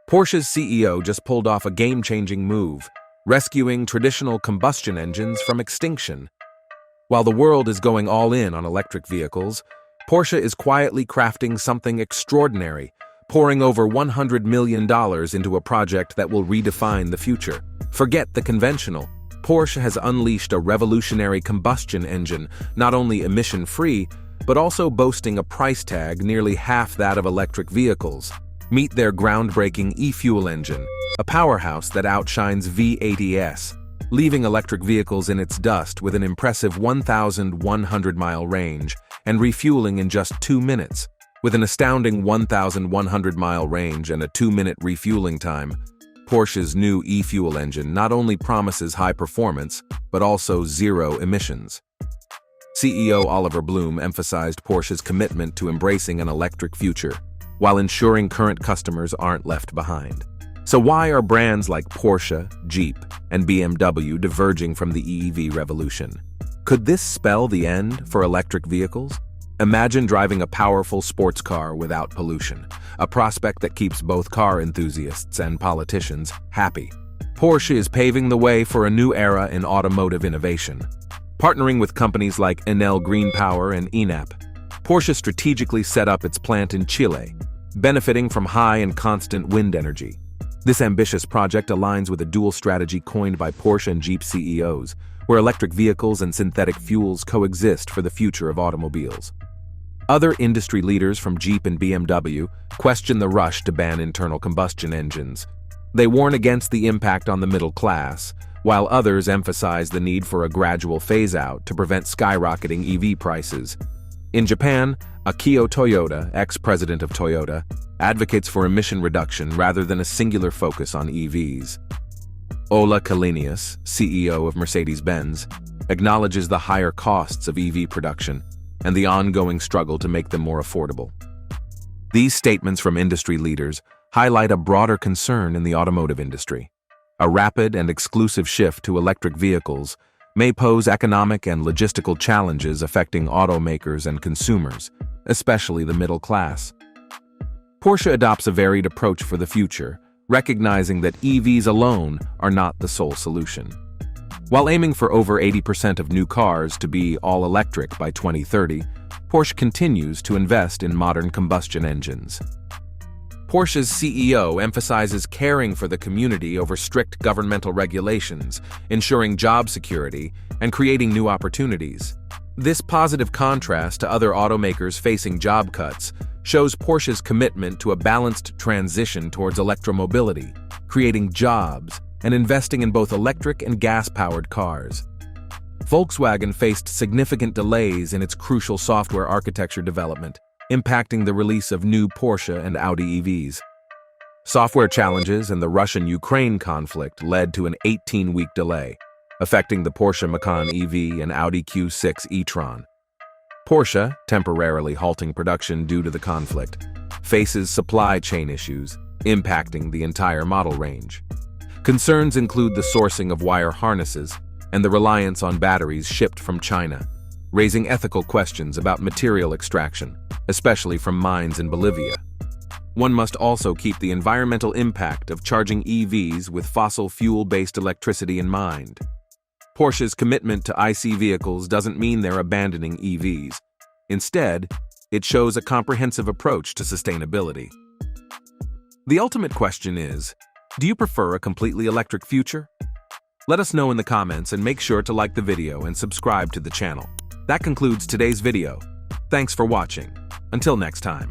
Porsche's CEO just pulled off a game-changing move, rescuing traditional combustion engines from extinction. While the world is going all in on electric vehicles, Porsche is quietly crafting something extraordinary, pouring over $100 million into a project that will redefine the future. Forget the conventional. Porsche has unleashed a revolutionary combustion engine, not only emission-free, but also boasting a price tag nearly half that of electric vehicles. Meet their groundbreaking e-fuel engine, a powerhouse that outshines V80s, leaving electric vehicles in its dust with an impressive 1,100-mile range and refueling in just 2 minutes. With an astounding 1,100-mile range and a 2-minute refueling time, Porsche's new e-fuel engine not only promises high performance, but also zero emissions. CEO Oliver Blume emphasized Porsche's commitment to embracing an electric future, while ensuring current customers aren't left behind. So why are brands like Porsche, Jeep, and BMW diverging from the EV revolution? Could this spell the end for electric vehicles? Imagine driving a powerful sports car without pollution, a prospect that keeps both car enthusiasts and politicians happy. Porsche is paving the way for a new era in automotive innovation. Partnering with companies like Enel Green Power and ENAP, Porsche strategically set up its plant in Chile, benefiting from high and constant wind energy. This ambitious project aligns with a dual strategy coined by Porsche and Jeep CEOs, where electric vehicles and synthetic fuels coexist for the future of automobiles. Other industry leaders from Jeep and BMW question the rush to ban internal combustion engines. They warn against the impact on the middle class, while others emphasize the need for a gradual phase-out to prevent skyrocketing EV prices. In Japan, Akio Toyoda, ex-president of Toyota, advocates for emission reduction rather than a singular focus on EVs. Ola Kalinius, CEO of Mercedes-Benz, acknowledges the higher costs of EV production and the ongoing struggle to make them more affordable. These statements from industry leaders highlight a broader concern in the automotive industry. A rapid and exclusive shift to electric vehicles may pose economic and logistical challenges affecting automakers and consumers, especially the middle class. Porsche adopts a varied approach for the future, recognizing that EVs alone are not the sole solution. While aiming for over 80% of new cars to be all-electric by 2030, Porsche continues to invest in modern combustion engines. Porsche's CEO emphasizes caring for the community over strict governmental regulations, ensuring job security, and creating new opportunities. This positive contrast to other automakers facing job cuts shows Porsche's commitment to a balanced transition towards electromobility, creating jobs, and investing in both electric and gas-powered cars. Volkswagen faced significant delays in its crucial software architecture development, impacting the release of new Porsche and Audi EVs. Software challenges and the Russian-Ukraine conflict led to an 18-week delay, affecting the Porsche Macan EV and Audi Q6 e-tron. Porsche, temporarily halting production due to the conflict, faces supply chain issues, impacting the entire model range. Concerns include the sourcing of wire harnesses and the reliance on batteries shipped from China, raising ethical questions about material extraction, especially from mines in Bolivia. One must also keep the environmental impact of charging EVs with fossil fuel-based electricity in mind. Porsche's commitment to IC vehicles doesn't mean they're abandoning EVs. Instead, it shows a comprehensive approach to sustainability. The ultimate question is, do you prefer a completely electric future? Let us know in the comments and make sure to like the video and subscribe to the channel. That concludes today's video. Thanks for watching. Until next time.